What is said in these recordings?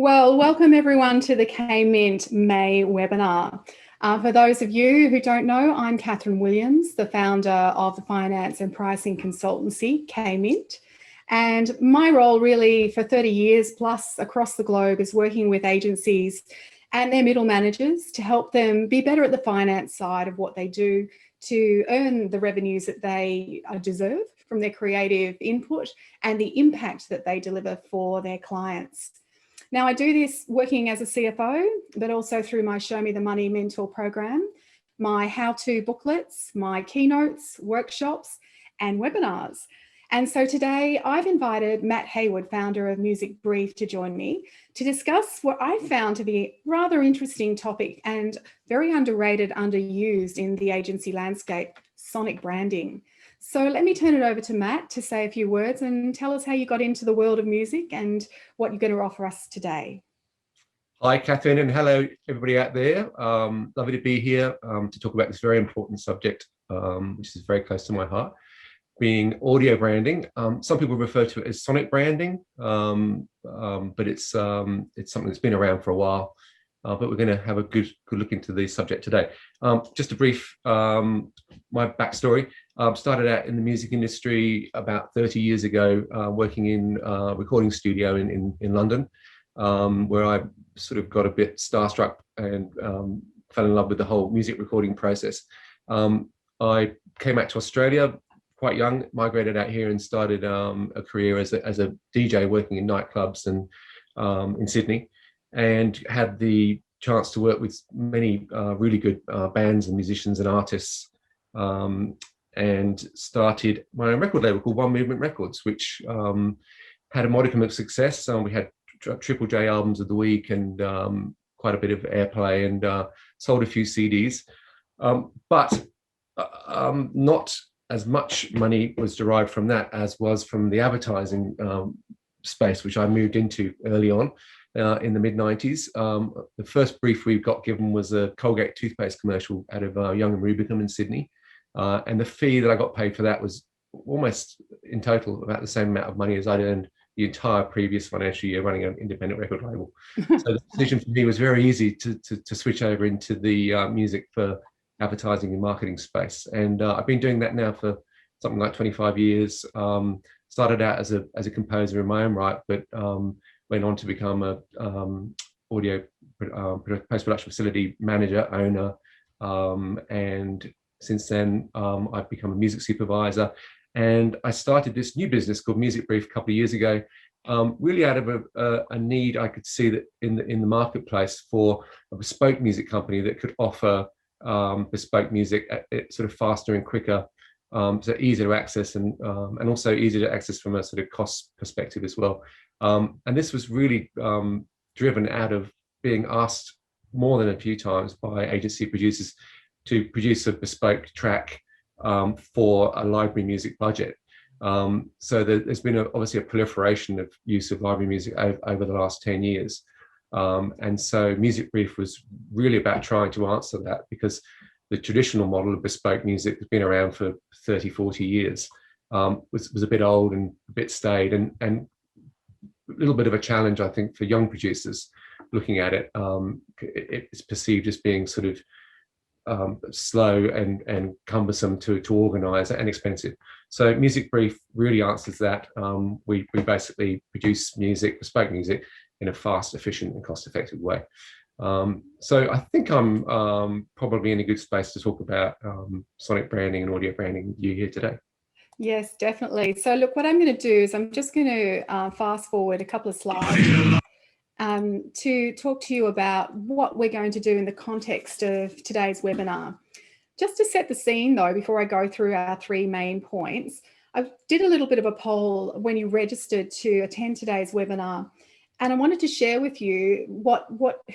Well, welcome everyone to the K-Mint May webinar. For those of you who don't know, I'm Catherine Williams, the founder of the finance and pricing consultancy, K-Mint. And my role really for 30 years plus across the globe is working with agencies and their middle managers to help them be better at the finance side of what they do to earn the revenues that they deserve from their creative input and the impact that they deliver for their clients. Now, I do this working as a CFO, but also through my Show Me the Money mentor program, my how-to booklets, my keynotes, workshops, and webinars. And so today I've invited Matt Hayward, founder of Music Brief, to join me to discuss what I found to be a rather interesting topic and very underrated, underused in the agency landscape, sonic branding. So let me turn it over to Matt to say a few words and tell us how you got into the world of music and what you're going to offer us today. Hi, Catherine, and hello, everybody out there. Lovely to be here to talk about this very important subject, which is very close to my heart, being audio branding. Some people refer to it as sonic branding, but it's something that's been around for a while. But we're going to have a good look into the subject today. Just a brief, my backstory. Started out in the music industry about 30 years ago, working in a recording studio in London, where I sort of got a bit starstruck and fell in love with the whole music recording process. I came out to Australia quite young, migrated out here and started a career as a DJ working in nightclubs and in Sydney, and had the chance to work with many really good bands and musicians and artists, and started my own record label called One Movement Records, which had a modicum of success. We had Triple J albums of the week and quite a bit of airplay, and sold a few CDs, but not as much money was derived from that as was from the advertising space, which I moved into early on in the mid-90s. The first brief we got given was a Colgate toothpaste commercial out of Young and Rubicam in Sydney, and the fee that I got paid for that was almost in total about the same amount of money as I'd earned the entire previous financial year running an independent record label. So the decision for me was very easy to switch over into the music for advertising and marketing space. And I've been doing that now for something like 25 years. Started out as a composer in my own right, but went on to become a audio post-production facility manager, owner, and since then I've become a music supervisor. And I started this new business called Music Brief a couple of years ago, really out of a need I could see that in the marketplace for a bespoke music company that could offer bespoke music at sort of faster and quicker, so easier to access, and also easier to access from a sort of cost perspective as well. And this was really driven out of being asked more than a few times by agency producers to produce a bespoke track for a library music budget. So there's been obviously a proliferation of use of library music over the last 10 years. And so Music Brief was really about trying to answer that, because the traditional model of bespoke music has been around for 30, 40 years, was a bit old and a bit staid, and a little bit of a challenge, I think, for young producers looking at it. It's perceived as being sort of slow and cumbersome to organise and expensive. So Music Brief really answers that. We basically produce music, bespoke music, in a fast, efficient and cost-effective way. So I think I'm probably in a good space to talk about sonic branding and audio branding with you here today. Yes, definitely. So look, what I'm going to do is I'm just going to fast forward a couple of slides to talk to you about what we're going to do in the context of today's webinar. Just to set the scene though, before I go through our three main points, I did a little bit of a poll when you registered to attend today's webinar, and I wanted to share with you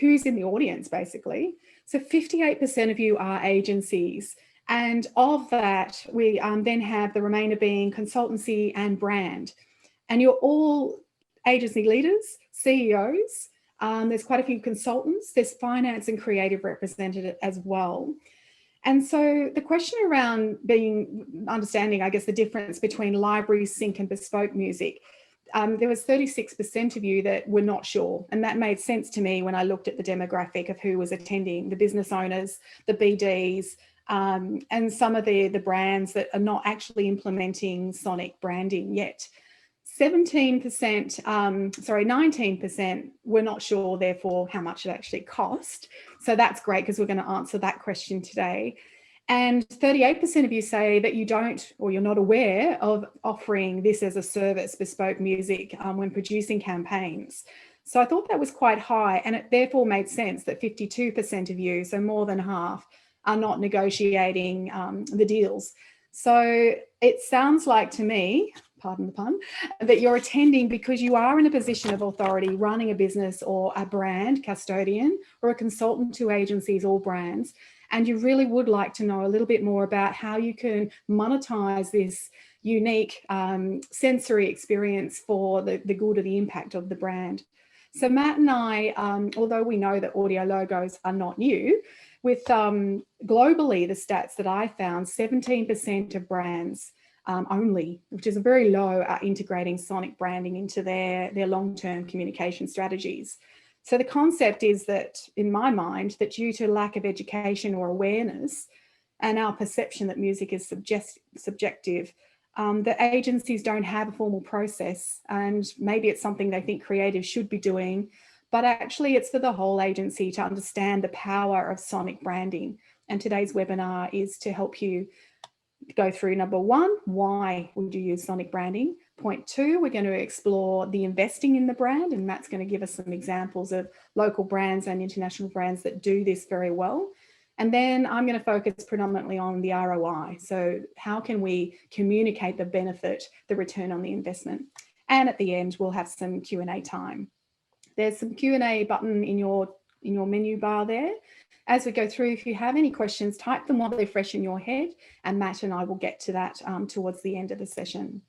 who's in the audience basically. So 58% of you are agencies, and of that we then have the remainder being consultancy and brand. And you're all agency leaders, CEOs, there's quite a few consultants, there's finance and creative represented as well. And so the question around understanding, I guess, the difference between library, sync and bespoke music, there was 36% of you that were not sure. And that made sense to me when I looked at the demographic of who was attending, the business owners, the BDs, and some of the brands that are not actually implementing sonic branding yet. 19% were not sure, therefore, how much it actually cost. So that's great, because we're going to answer that question today. And 38% of you say that you don't, or you're not aware of offering this as a service, bespoke music, when producing campaigns. So I thought that was quite high, and it therefore made sense that 52% of you, so more than half, are not negotiating the deals. So it sounds like to me, pardon the pun, that you're attending because you are in a position of authority, running a business or a brand custodian or a consultant to agencies or brands, and you really would like to know a little bit more about how you can monetize this unique sensory experience for the good or the impact of the brand. So Matt and I, although we know that audio logos are not new, with globally, the stats that I found, 17% of brands only, which is very low, are integrating sonic branding into their long-term communication strategies. So the concept is that, in my mind, that due to lack of education or awareness and our perception that music is subjective, the agencies don't have a formal process, and maybe it's something they think creatives should be doing, but actually it's for the whole agency to understand the power of sonic branding. And today's webinar is to help you go through number one, why would you use sonic branding? Point two, we're going to explore the investing in the brand, and Matt's going to give us some examples of local brands and international brands that do this very well. And then I'm going to focus predominantly on the ROI. So how can we communicate the benefit, the return on the investment? And at the end, we'll have some Q&A time. There's some Q&A button in your menu bar there. As we go through, if you have any questions, type them while they're fresh in your head, and Matt and I will get to that towards the end of the session.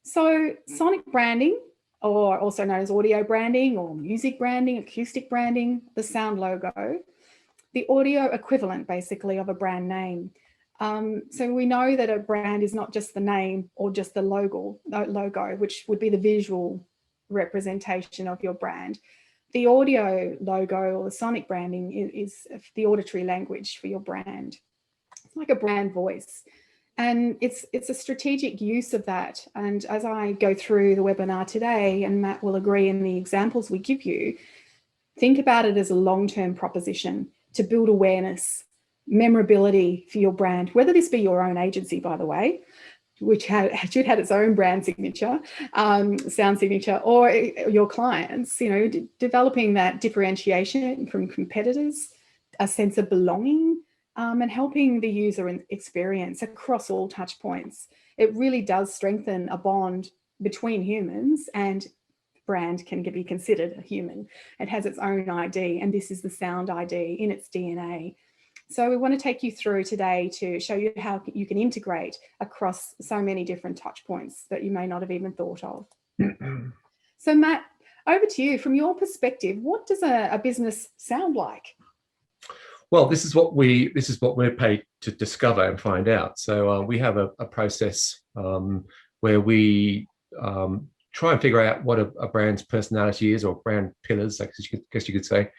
So sonic branding, or also known as audio branding or music branding, acoustic branding, the sound logo, the audio equivalent basically of a brand name. So we know that a brand is not just the name or just the logo, which would be the visual representation of your brand. The audio logo or the sonic branding is the auditory language for your brand. It's like a brand voice. And it's a strategic use of that. And as I go through the webinar today, and Matt will agree in the examples we give you, think about it as a long-term proposition to build awareness, memorability for your brand, whether this be your own agency, by the way, which should have its own brand signature, sound signature, or your clients, developing that differentiation from competitors, a sense of belonging, and helping the user experience across all touch points. It really does strengthen a bond between humans, and brand can be considered a human. It has its own ID, and this is the sound ID in its DNA. So we want to take you through today to show you how you can integrate across so many different touch points that you may not have even thought of. So Matt, over to you. From your perspective, what does a business sound like? Well, this is what we're paid to discover and find out. So we have a process where we try and figure out what a brand's personality is, or brand pillars, I guess you could say.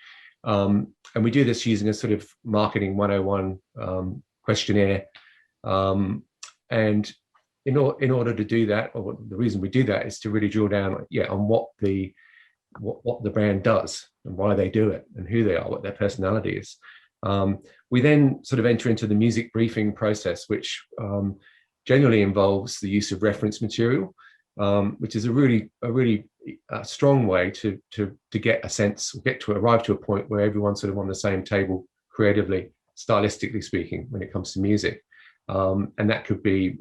And we do this using a sort of marketing 101 questionnaire. And in order to do that, or the reason we do that, is to really drill down on what the brand does and why they do it and who they are, what their personality is. We then sort of enter into the music briefing process, which generally involves the use of reference material, which is a really strong way to get a sense, arrive to a point where everyone's sort of on the same table creatively, stylistically speaking, when it comes to music. And that could be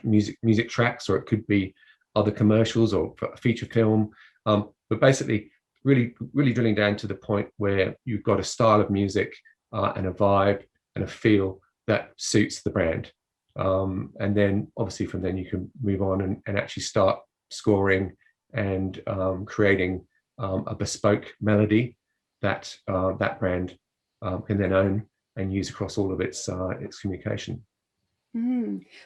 music tracks, or it could be other commercials or a feature film. But basically, really drilling down to the point where you've got a style of music and a vibe and a feel that suits the brand. And then obviously from then you can move on and actually start scoring and creating a bespoke melody that that brand can then own and use across all of its communication.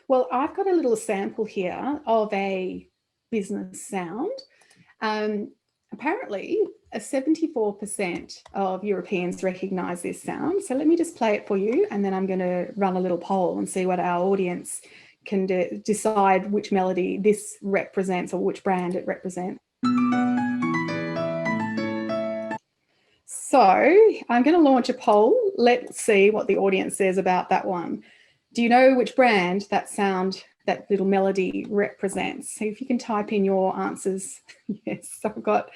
Well, I've got a little sample here of a business sound. Apparently, 74% of Europeans recognise this sound. So let me just play it for you, and then I'm going to run a little poll and see what our audience can decide which melody this represents or which brand it represents. So I'm going to launch a poll. Let's see what the audience says about that one. Do you know which brand that sound, that little melody represents? So if you can type in your answers. Yes, I've got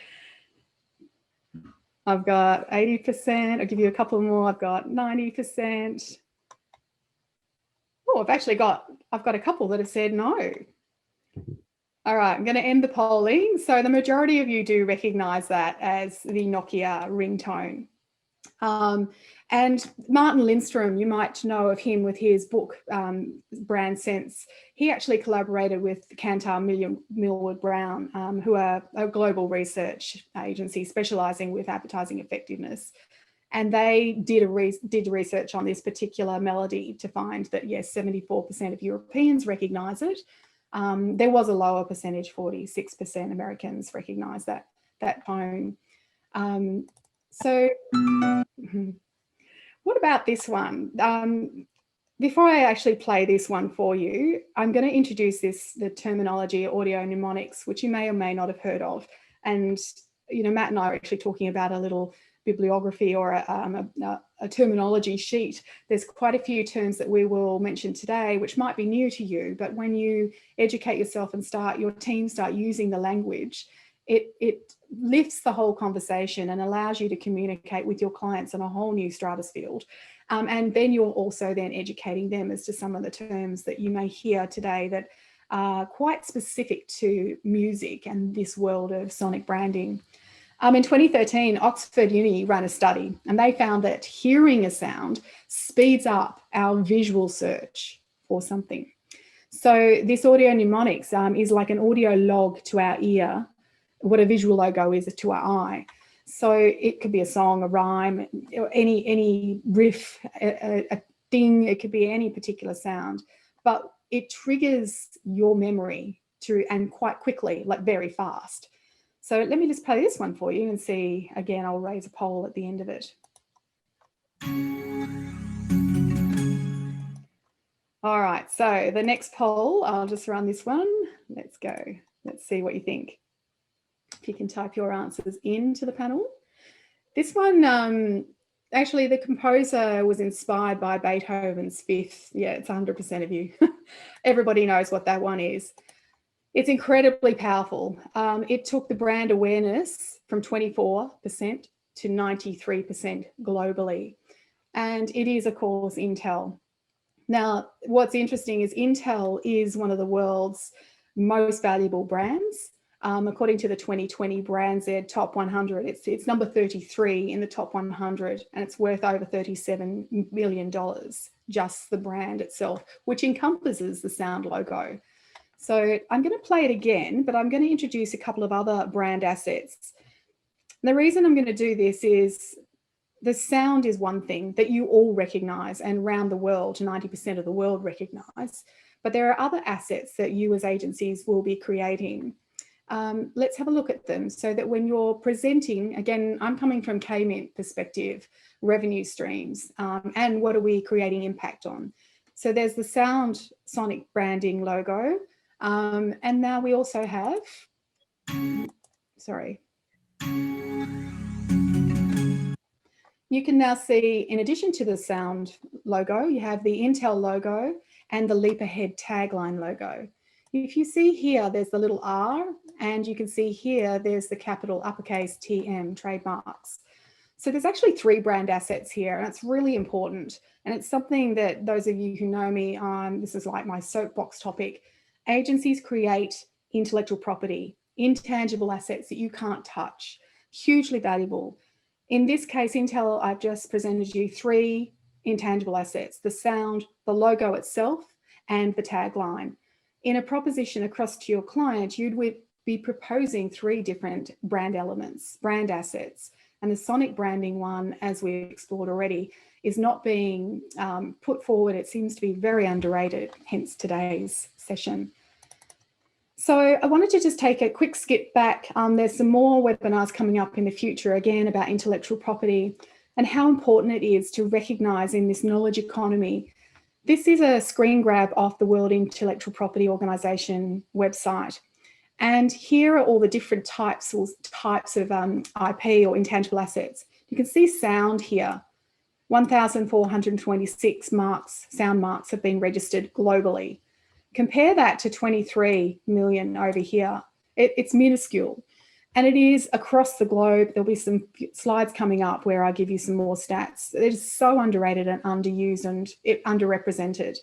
80%. I'll give you a couple more. I've got 90%. Oh, I've got a couple that have said no. All right, I'm going to end the polling. So the majority of you do recognise that as the Nokia ringtone. And Martin Lindstrom, you might know of him with his book, Brand Sense. He actually collaborated with Kantar Millward Brown, who are a global research agency specialising with advertising effectiveness. And they did research on this particular melody to find that, yes, 74% of Europeans recognise it. There was a lower percentage, 46% Americans recognise that tone. So what about this one? Before I actually play this one for you, I'm going to introduce the terminology audio mnemonics, which you may or may not have heard of. And, you know, Matt and I are actually talking about a little bibliography or a terminology sheet. There's quite a few terms that we will mention today, which might be new to you, but when you educate yourself and your team start using the language, it lifts the whole conversation and allows you to communicate with your clients in a whole new stratosphere. And then you're also then educating them as to some of the terms that you may hear today that are quite specific to music and this world of sonic branding. In 2013, Oxford Uni ran a study, and they found that hearing a sound speeds up our visual search for something. So this audio mnemonics is like an audio log to our ear, what a visual logo is to our eye. So it could be a song, a rhyme, or any riff, a ding, it could be any particular sound, but it triggers your memory and quite quickly, like very fast. So let me just play this one for you and see, again, I'll raise a poll at the end of it. All right, so the next poll, I'll just run this one. Let's go. Let's see what you think. If you can type your answers into the panel. This one, actually the composer was inspired by Beethoven's Fifth. Yeah, it's 100% of you. Everybody knows what that one is. It's incredibly powerful. It took the brand awareness from 24% to 93% globally. And it is, of course, Intel. Now, what's interesting is Intel is one of the world's most valuable brands. According to the 2020 BrandZ Top 100, it's number 33 in the Top 100, and it's worth over $37 million, just the brand itself, which encompasses the sound logo. So I'm going to play it again, but I'm going to introduce a couple of other brand assets. And the reason I'm going to do this is the sound is one thing that you all recognize, and around the world, 90% of the world recognize, but there are other assets that you as agencies will be creating. Let's have a look at them so that when you're presenting, again, I'm coming from K-Mint perspective, revenue streams, and what are we creating impact on? So there's the sound sonic branding logo. And now we also have, sorry. You can now see, in addition to the sound logo, you have the Intel logo and the Leap Ahead tagline logo. If you see here, there's the little R, and you can see here, there's the capital uppercase TM trademarks. So there's actually 3 brand assets here, and it's really important. And it's something that those of you who know me, this is like my soapbox topic. Agencies create intellectual property, intangible assets that you can't touch, hugely valuable. In this case, Intel, I've just presented you 3 intangible assets: the sound, the logo itself, and the tagline. In a proposition across to your client, you'd be proposing 3 different brand elements, brand assets. And the sonic branding one, as we explored already, is not being put forward. It seems to be very underrated, hence today's session. So I wanted to just take a quick skip back. There's some more webinars coming up in the future, again, about intellectual property and how important it is to recognise in this knowledge economy. This is a screen grab off the World Intellectual Property Organisation website. And here are all the different types of IP or intangible assets. You can see sound here. 1,426 sound marks have been registered globally. Compare that to 23 million over here. It's minuscule. And it is across the globe. There'll be some slides coming up where I give you some more stats. It is so underrated and underused and underrepresented.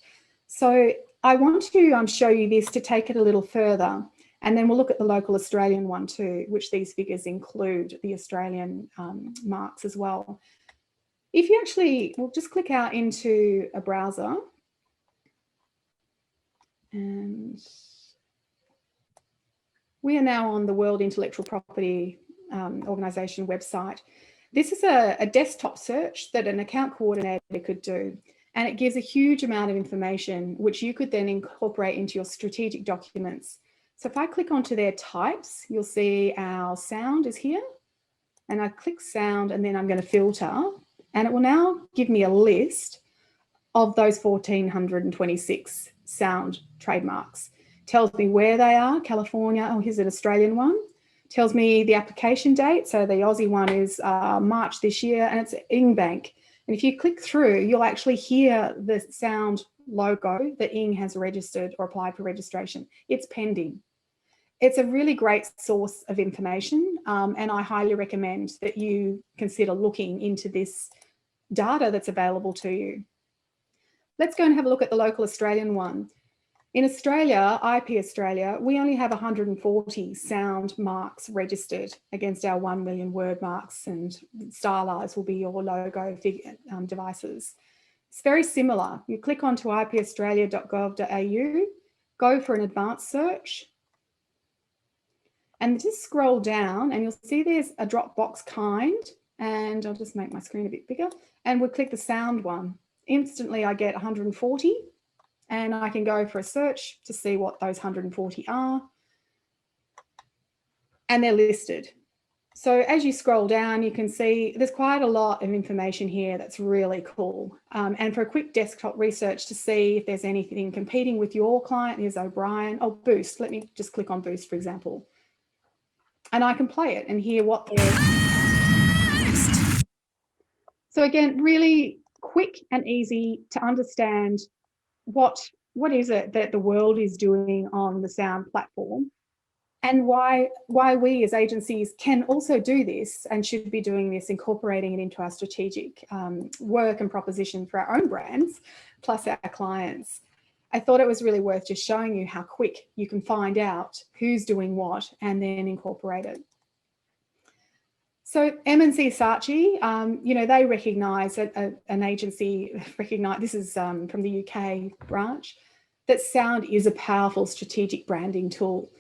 So I want to show you this to take it a little further. And then we'll look at the local Australian one too, which these figures include the Australian marks as well. If you actually, we'll just click out into a browser. And we are now on the World Intellectual Property Organisation website. This is a desktop search that an account coordinator could do, and it gives a huge amount of information which you could then incorporate into your strategic documents. So if I click onto their types, you'll see our sound is here, and I click sound, and then I'm going to filter, and it will now give me a list of those 1,426 sound trademarks. Tells me where they are, California, oh, here's an Australian one. Tells me the application date, so the Aussie one is March this year, and it's Ingbank. And if you click through, you'll actually hear the sound logo that Ing has registered or applied for registration. It's pending. It's a really great source of information, and I highly recommend that you consider looking into this data that's available to you. Let's go and have a look at the local Australian one. In Australia, IP Australia, we only have 140 sound marks registered against our 1 million word marks, and stylized will be your logo devices. It's very similar. You click onto ipaustralia.gov.au, go for an advanced search, and just scroll down and you'll see there's a drop box kind, and I'll just make my screen a bit bigger, and we'll click the sound one. Instantly I get 140, and I can go for a search to see what those 140 are, and they're listed. So as you scroll down, you can see there's quite a lot of information here that's really cool. And for a quick desktop research to see if there's anything competing with your client, here's O'Brien. Oh, Boost. Let me just click on Boost, for example. And I can play it and hear what they're... So again, really quick and easy to understand what is it that the world is doing on the sound platform, and why we as agencies can also do this and should be doing this, incorporating it into our strategic work and proposition for our own brands, plus our clients. I thought it was really worth just showing you how quick you can find out who's doing what and then incorporate it. So M&C Saatchi, they recognise that an agency this is from the UK branch, that sound is a powerful strategic branding tool.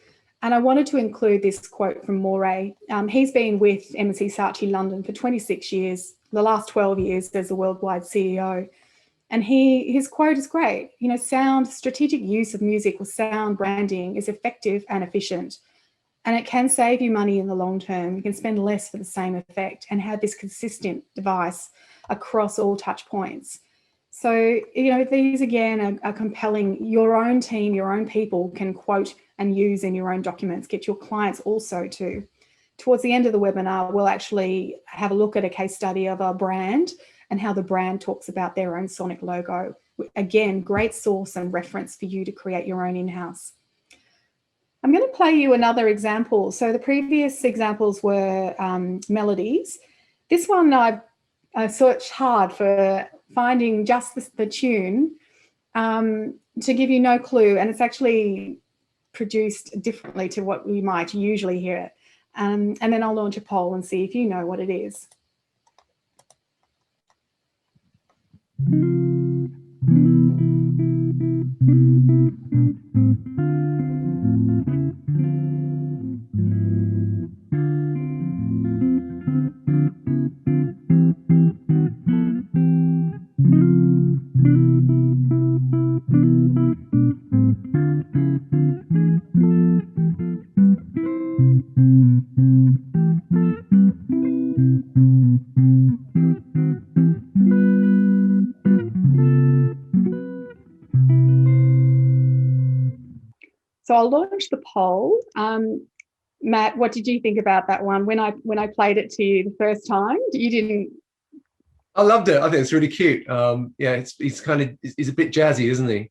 And I wanted to include this quote from Moray. He's been with M&C Saatchi London for 26 years, the last 12 years as a worldwide CEO. And his quote is great. Strategic use of music or sound branding is effective and efficient. And it can save you money in the long term. You can spend less for the same effect and have this consistent device across all touch points. So, these again are compelling. Your own team, your own people can quote and use in your own documents. Get your clients also to. Towards the end of the webinar, we'll actually have a look at a case study of a brand and how the brand talks about their own sonic logo. Again, great source and reference for you to create your own in-house. I'm going to play you another example. So the previous examples were melodies. This one I searched hard for finding just the tune to give you no clue, and it's actually produced differently to what we might usually hear it. And then I'll launch a poll and see if you know what it is. so I'll launch the poll. Matt, what did you think about that one when I played it to you the first time? You didn't. I loved it. I think it's really cute. Yeah, he's a bit jazzy, isn't he?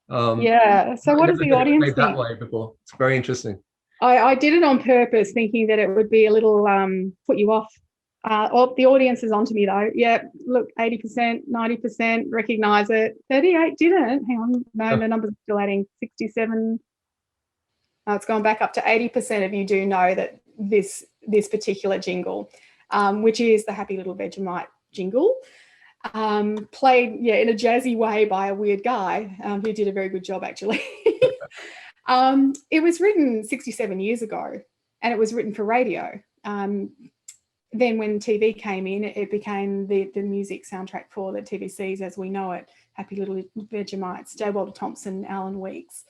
Yeah. So what I've does never the heard it audience played that think? way before. It's very interesting. I did it on purpose, thinking that it would be a little put you off. Oh, the audience is onto me though. Yeah, look, 80%, 90% recognise it. 38 didn't. Hang on, no, the numbers are still adding. 67. It's gone back up to 80% of you do know that this particular jingle, which is the Happy Little Vegemite jingle, played in a jazzy way by a weird guy who did a very good job actually. It was written 67 years ago, and it was written for radio. Then when TV came in, it became the music soundtrack for the TVCs as we know it. Happy Little Vegemites, J. Walter Thompson, Alan Weeks.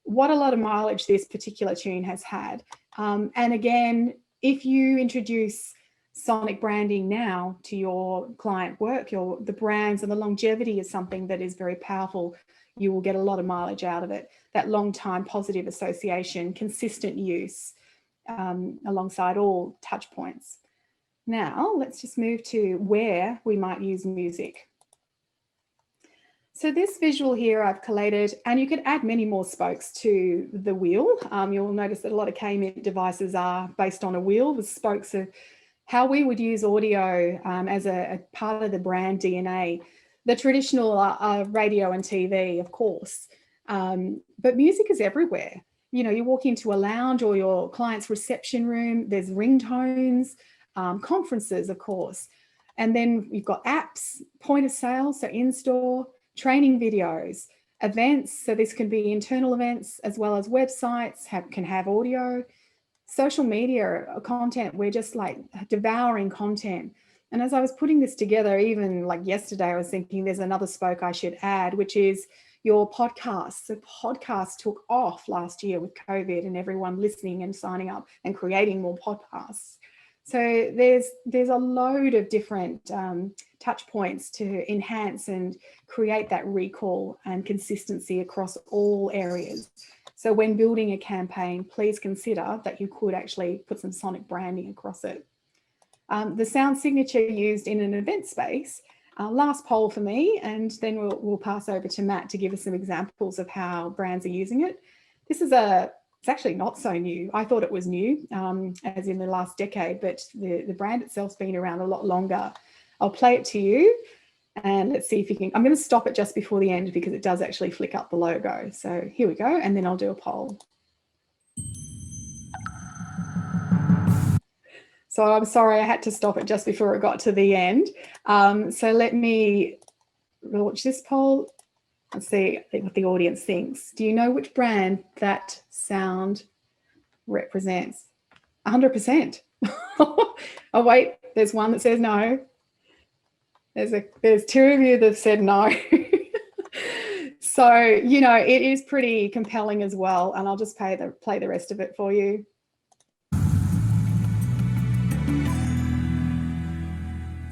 What a lot of mileage this particular tune has had. And again, if you introduce sonic branding now to your client work, the brands and the longevity is something that is very powerful. You will get a lot of mileage out of it. That long time positive association, consistent use alongside all touch points. Now, let's just move to where we might use music. So this visual here I've collated, and you could add many more spokes to the wheel. You'll notice that a lot of K-Mint devices are based on a wheel with spokes of how we would use audio as a part of the brand DNA. The traditional radio and TV, of course, but music is everywhere. You know, you walk into a lounge or your client's reception room, there's ringtones, conferences, of course. And then you've got apps, point of sale, so in-store, training videos, events. So this can be internal events as well as websites can have audio, social media content. We're just like devouring content. And as I was putting this together, even like yesterday, I was thinking there's another spoke I should add, which is your podcasts. So podcasts took off last year with COVID and everyone listening and signing up and creating more podcasts. So there's a load of different touch points to enhance and create that recall and consistency across all areas. So when building a campaign, please consider that you could actually put some sonic branding across it. The sound signature used in an event space, last poll for me, and then we'll pass over to Matt to give us some examples of how brands are using it. This is it's actually not so new. I thought it was new, as in the last decade, but the brand itself's been around a lot longer. I'll play it to you and let's see if you can. I'm going to stop it just before the end because it does actually flick up the logo. So here we go, and then I'll do a poll. So I'm sorry, I had to stop it just before it got to the end. So let me launch this poll. Let's see what the audience thinks. Do you know which brand that sound represents? 100%. Oh wait, there's one that says no. There's two of you that said no. So, you know, it is pretty compelling as well. And I'll just play the rest of it for you.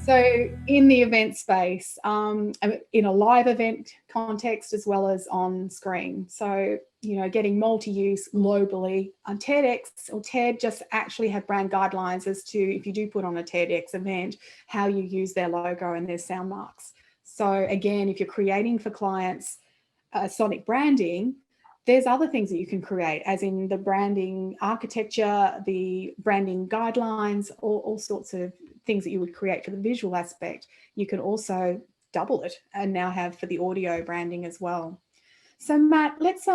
So in the event space, in a live event context as well as on screen. So, you know, getting multi-use globally. TEDx or TED just actually have brand guidelines as to, if you do put on a TEDx event, how you use their logo and their sound marks. So again, if you're creating for clients sonic branding, there's other things that you can create, as in the branding architecture, the branding guidelines, all sorts of things that you would create for the visual aspect. You can also double it and now have for the audio branding as well. So Matt, let's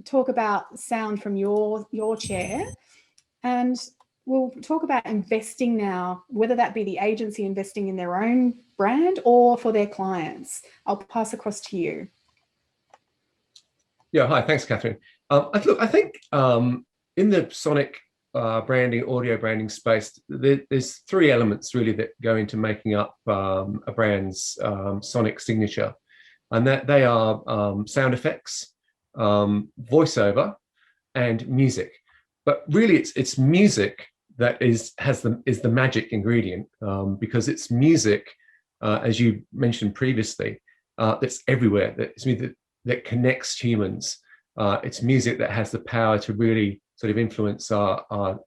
talk about sound from your chair, and we'll talk about investing now, whether that be the agency investing in their own brand or for their clients. I'll pass across to you. Yeah, hi, thanks, Catherine. Look, I think in the sonic branding, audio branding space, there's three elements really that go into making up a brand's sonic signature, and that they are sound effects, voiceover, and music. But really, it's music that is the magic ingredient, because it's music, as you mentioned previously, that's everywhere. That connects humans. It's music that has the power to really sort of influence our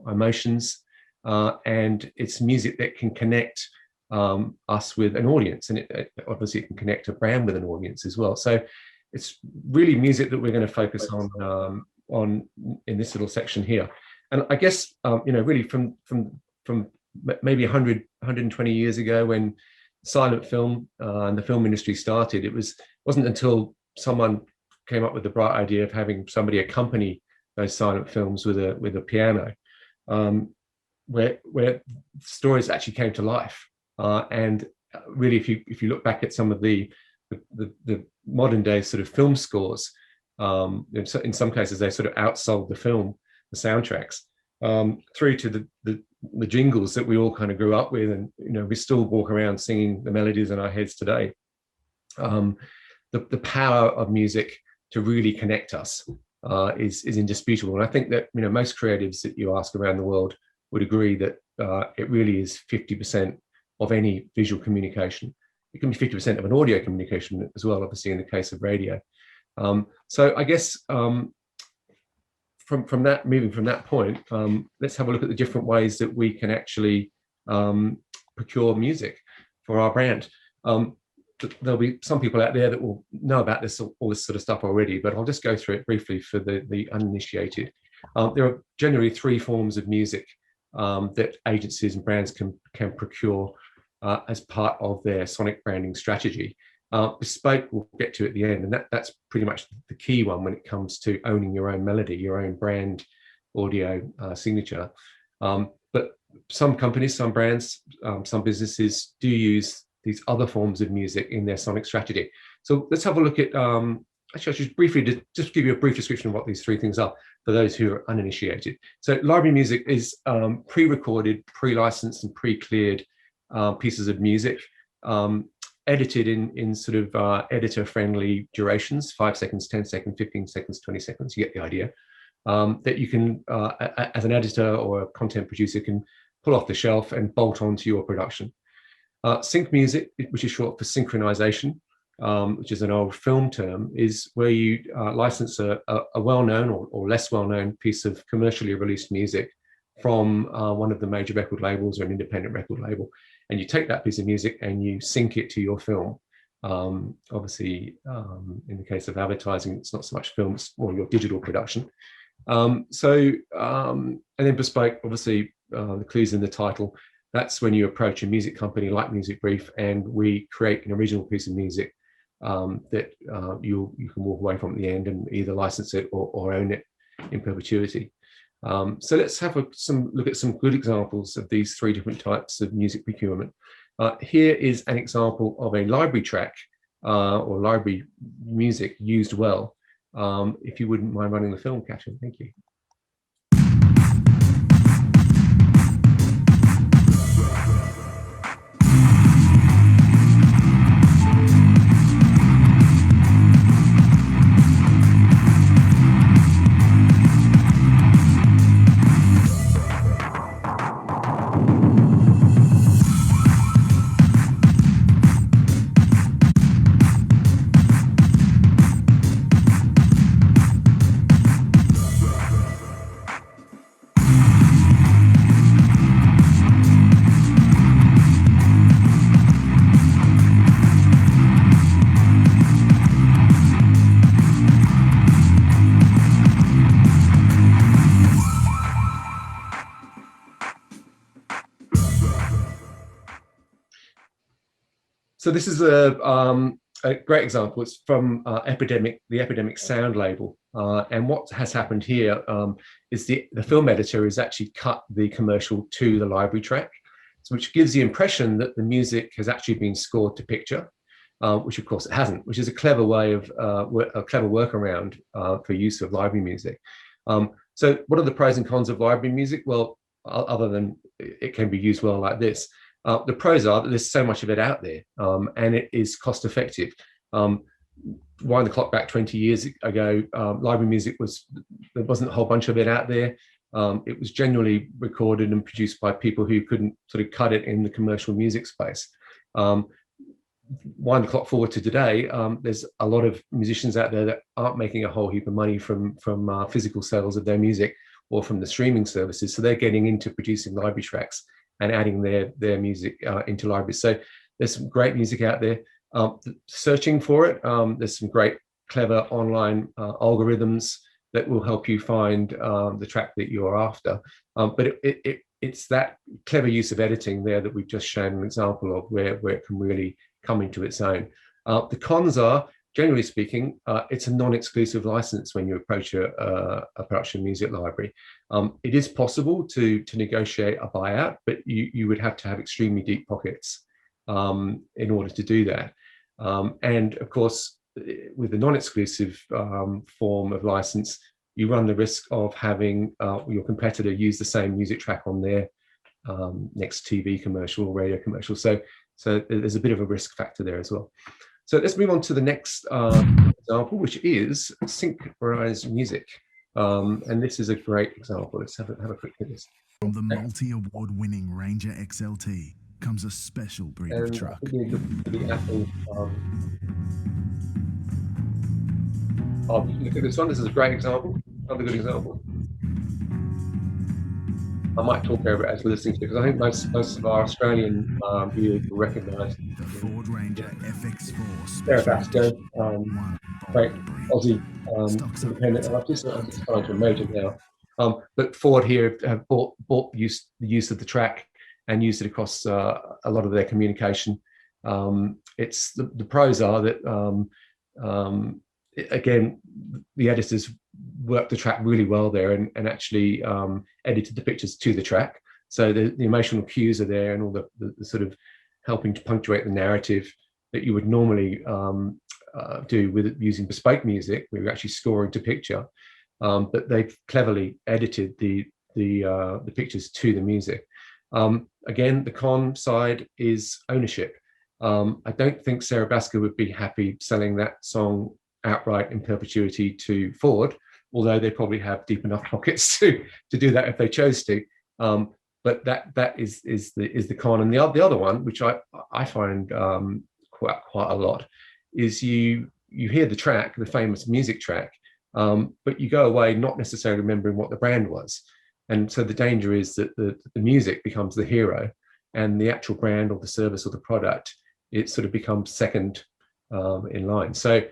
emotions, and it's music that can connect us with an audience, and obviously it can connect a brand with an audience as well. So it's really music that we're going to focus on in this little section here. And I guess really from maybe 120 years ago, when silent film and the film industry started, it wasn't until someone came up with the bright idea of having somebody accompany those silent films with a piano, where stories actually came to life. And really, if you look back at some of the modern day sort of film scores, in some cases they sort of outsold the film, the soundtracks, through to the jingles that we all kind of grew up with, and we still walk around singing the melodies in our heads today. The power of music to really connect us is indisputable, and I think that most creatives that you ask around the world would agree that it really is 50% of any visual communication. It can be 50% of an audio communication as well, obviously in the case of radio. So I guess moving from that point, let's have a look at the different ways that we can actually procure music for our brand. There'll be some people out there that will know about all this sort of stuff already, but I'll just go through it briefly for the uninitiated. There are generally 3 forms of music that agencies and brands can procure as part of their sonic branding strategy. Bespoke we'll get to at the end, and that's pretty much the key one when it comes to owning your own melody, your own brand audio signature. But some companies, some brands, some businesses do use these other forms of music in their sonic strategy. So let's have a look at, actually I should briefly just give you a brief description of what these 3 things are for those who are uninitiated. So library music is pre-recorded, pre-licensed and pre-cleared pieces of music, edited in sort of editor-friendly durations, 5 seconds, 10 seconds, 15 seconds, 20 seconds, you get the idea, that you can, as an editor or a content producer, can pull off the shelf and bolt onto your production. Sync music, which is short for synchronization, which is an old film term, is where you license a well-known or less well-known piece of commercially released music from one of the major record labels or an independent record label. And you take that piece of music and you sync it to your film. Obviously, in the case of advertising, it's not so much film, it's more your digital production. And then bespoke, obviously, the clue's in the title. That's when you approach a music company like Music Brief, and we create an original piece of music that you can walk away from at the end and either license it or own it in perpetuity. So let's have look at some good examples of these 3 different types of music procurement. Here is an example of a library track or library music used well. If you wouldn't mind running the film, Catherine, thank you. So this is a great example. It's from the Epidemic Sound label. And what has happened here is the film editor has actually cut the commercial to the library track, which gives the impression that the music has actually been scored to picture, which of course it hasn't, which is a clever way of, a clever workaround for use of library music. So what are the pros and cons of library music? Well, other than it can be used well like this, the pros are that there's so much of it out there, and it is cost effective. Wind the clock back 20 years ago, library music there wasn't a whole bunch of it out there. It was generally recorded and produced by people who couldn't sort of cut it in the commercial music space. wind the clock forward to today, there's a lot of musicians out there that aren't making a whole heap of money from physical sales of their music or from the streaming services. So they're getting into producing library tracks and adding their music into libraries. So there's some great music out there. Searching for it, there's some great, clever online algorithms that will help you find the track that you're after. But it's that clever use of editing there that we've just shown an example of where it can really come into its own. The cons are, generally speaking, it's a non-exclusive license when you approach a production music library. It is possible to negotiate a buyout, but you would have to have extremely deep pockets in order to do that. And of course, with the non-exclusive form of license, you run the risk of having your competitor use the same music track on their next TV commercial or radio commercial. So there's a bit of a risk factor there as well. So let's move on to the next example, which is synchronized music. And this is a great example. Let's have a quick look at this. From the multi-award-winning Ranger XLT comes a special breed of truck. The Apple, look at this one. This is a great example. Another good example. I might talk over it as we're listening to it, because I think most of our Australian viewers will recognise the Ford Ranger FX4 Sarah Basco, great Aussie independent artist. It's trying to imagine now. But Ford here have bought the use of the track and used it across a lot of their communication. It's the pros are that again, the editors worked the track really well there and actually edited the pictures to the track. So the emotional cues are there, and all the sort of helping to punctuate the narrative that you would normally do with using bespoke music, where you're actually scoring to picture. But they've cleverly edited the pictures to the music. Again, the con side is ownership. I don't think Sarah Basco would be happy selling that song outright in perpetuity to Ford, although they probably have deep enough pockets to do that if they chose to. But that is the con. And the other one, which I find quite a lot, is you hear the track, the famous music track, but you go away not necessarily remembering what the brand was. And so the danger is that the music becomes the hero, and the actual brand or the service or the product, it sort of becomes second in line. So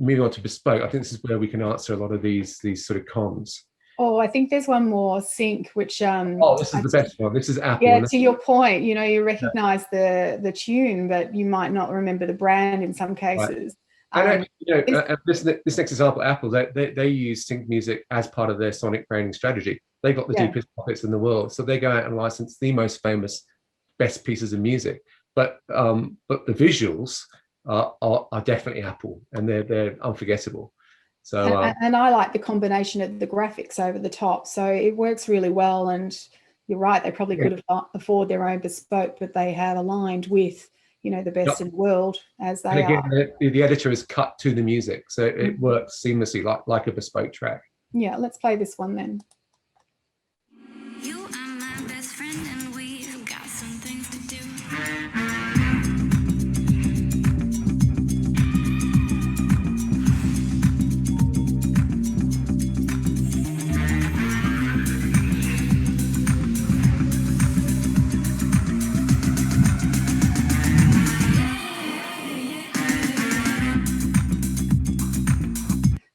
moving on to bespoke, I think this is where we can answer a lot of these sort of cons. Oh, I think there's one more, Sync, which this is the best one. This is Apple. Yeah, to your point, you recognize the tune, but you might not remember the brand in some cases. Right. And actually, this next example, Apple, they use Sync music as part of their sonic branding strategy. They've got the deepest pockets in the world, so they go out and license the most famous, best pieces of music. But the visuals are definitely Apple, and they're unforgettable. So and I like the combination of the graphics over the top, so it works really well. And you're right, they probably could have afford their own bespoke, but they have aligned with the best in the world as they are. The editor is cut to the music, so it works seamlessly like a bespoke track. Yeah, let's play this one then. You are my best friend and we've got some things to do.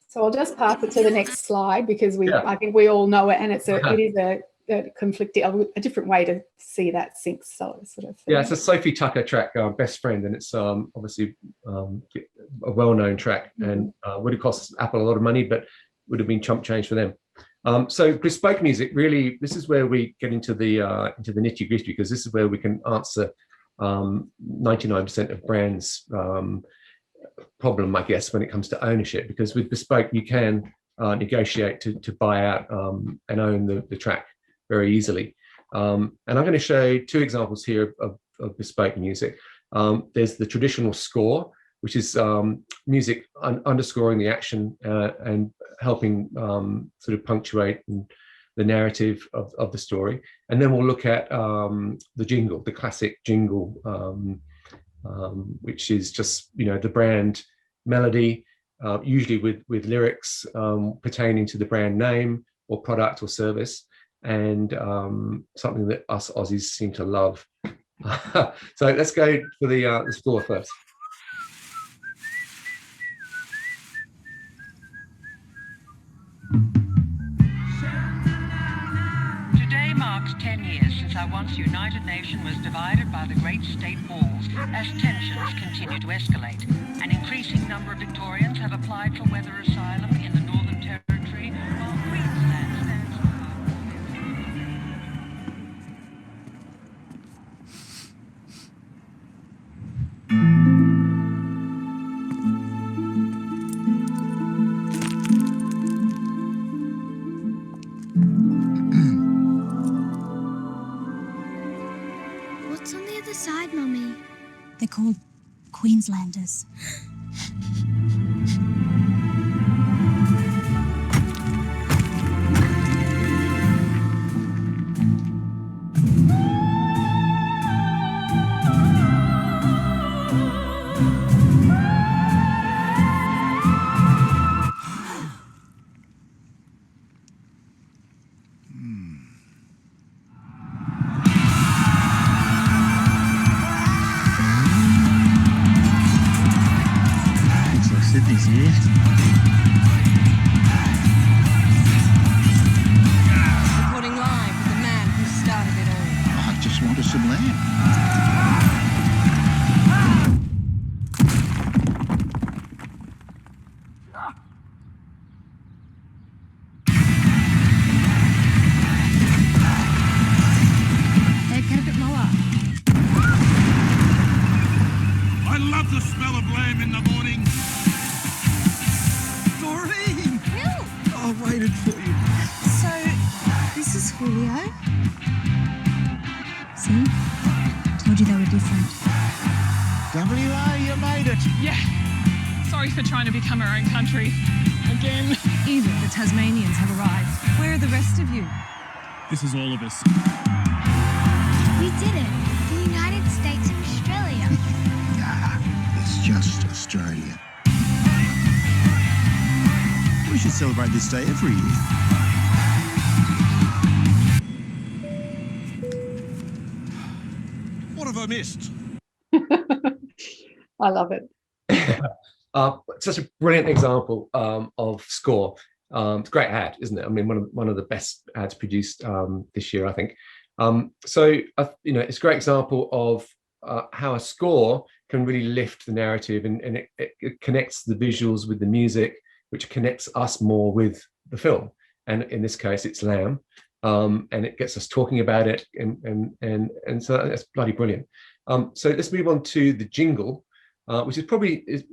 So I'll just pass it to the next slide, because I think we all know it, and it is a conflicting, a different way to see that Sync sort of thing. Yeah, it's a Sophie Tucker track, Best Friend, and it's obviously a well-known track, and would have cost Apple a lot of money, but would have been chump change for them. So bespoke music, really, this is where we get into the nitty-gritty, because this is where we can answer 99% of brands' problem, I guess, when it comes to ownership, because with bespoke you can negotiate to buy out and own the track very easily. And I'm going to show two examples here of bespoke music. There's the traditional score, which is music underscoring the action and helping sort of punctuate the narrative of the story. And then we'll look at the jingle, the classic jingle which is just, the brand melody, usually with lyrics pertaining to the brand name or product or service, and something that us Aussies seem to love. So let's go for the score first. Today marks 10 years since our once united nation was divided by the Great State Walls, as tensions continue to escalate. An increasing number of Victorians have applied for weather asylum in the Northern Territory, while Queensland stands What's on the other side, Mummy? They're called Queenslanders. Looks like Sydney's here. Reporting live with the man who started it all. I just wanted some lamb. Hey, get a bit lower. I love the smell of lamb in the morning. Doreen! Will! I waited for you. So, this is Julio. See? Told you they were different. WA, you made it. Yeah. Sorry for trying to become our own country. Again. Even the Tasmanians have arrived. Where are the rest of you? This is all of us. We did it. The United States of Australia. Nah, it's just Australia. We should celebrate this day every year. What have I missed? I love it. Such a brilliant example of score. It's a great ad, isn't it? I mean, one of the best ads produced this year, I think. So it's a great example of how a score can really lift the narrative, and it connects the visuals with the music, which connects us more with the film. And in this case, it's Lamb, and it gets us talking about it, and so that's bloody brilliant. So let's move on to the jingle, which is probably is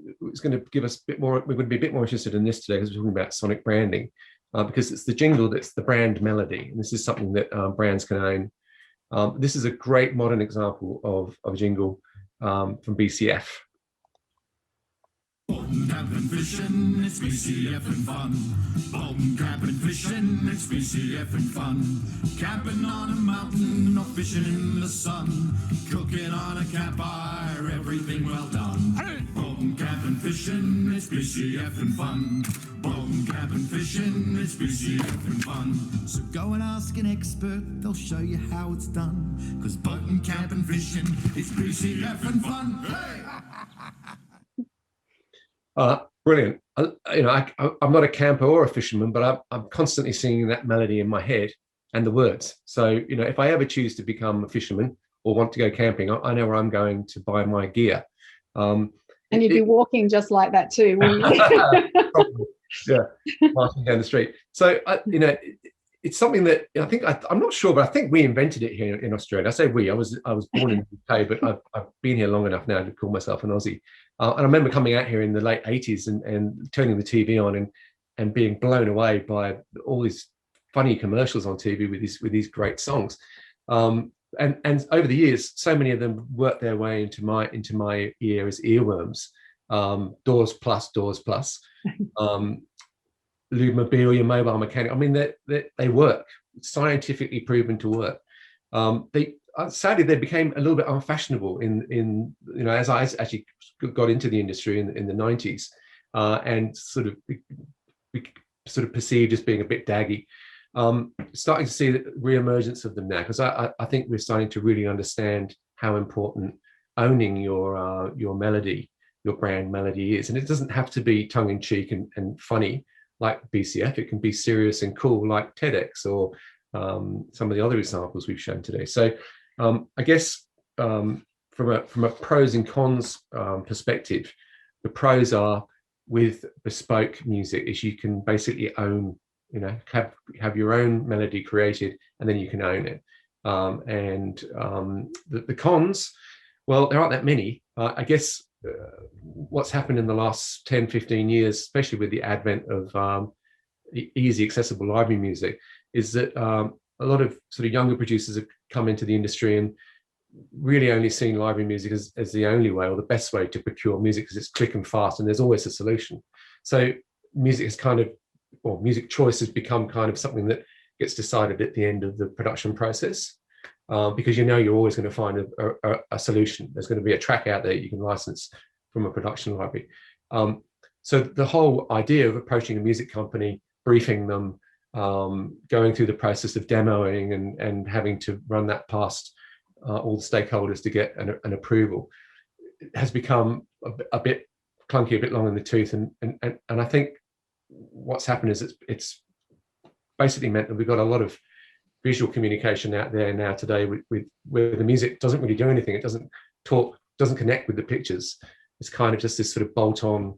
going to give us a bit more. We're going to be a bit more interested in this today because we're talking about sonic branding, because it's the jingle that's the brand melody, and this is something that brands can own. This is a great modern example of a jingle from BCF. Bottom capping fishing, it's BCF and fun. Bottom capping fishing, it's BCF and fun. Camping on a mountain or fishing in the sun. Cooking on a campfire, everything well done. Bottom capping fishing, it's BCF and fun. Bottom capping fishing, it's BCF and fun. So go and ask an expert, they'll show you how it's done. Cause bottom capping fishing, it's BCF and fun. Hey! Brilliant. I'm not a camper or a fisherman, but I'm constantly singing that melody in my head and the words. So, if I ever choose to become a fisherman or want to go camping, I know where I'm going to buy my gear. And you'd be walking just like that too, wouldn't you? Probably, yeah, marching down the street. So, it's something that I think I'm not sure, but I think we invented it here in Australia. I say we. I was born in the UK, but I've been here long enough now to call myself an Aussie. And I remember coming out here in the late 80s and turning the TV on and being blown away by all these funny commercials on TV with these great songs. And over the years, so many of them worked their way into my ear as earworms. Doors Plus, Lube Mobile, your mobile mechanic. I mean, they work, scientifically proven to work. Sadly, they became a little bit unfashionable in as I actually got into the industry in the 90s, and sort of perceived as being a bit daggy. Starting to see the re-emergence of them now, because I think we're starting to really understand how important owning your melody, your brand melody is. And it doesn't have to be tongue-in-cheek and funny like BCF. It can be serious and cool like TEDx or some of the other examples we've shown today. So I guess from a pros and cons perspective, the pros are with bespoke music is you can basically own, have your own melody created, and then you can own it. The cons, well, there aren't that many. I guess what's happened in the last 10, 15 years, especially with the advent of easy, accessible library music, is that a lot of sort of younger producers have come into the industry and really only seen library music as the only way or the best way to procure music, because it's quick and fast and there's always a solution. So music is music choice has become kind of something that gets decided at the end of the production process, because you're always going to find a solution. There's going to be a track out there you can license from a production library. So the whole idea of approaching a music company, briefing them, going through the process of demoing and having to run that past all the stakeholders to get an approval has become a bit clunky, a bit long in the tooth. And I think what's happened is it's basically meant that we've got a lot of visual communication out there now today with where the music doesn't really do anything. It doesn't talk, doesn't connect with the pictures. It's kind of just this sort of bolt-on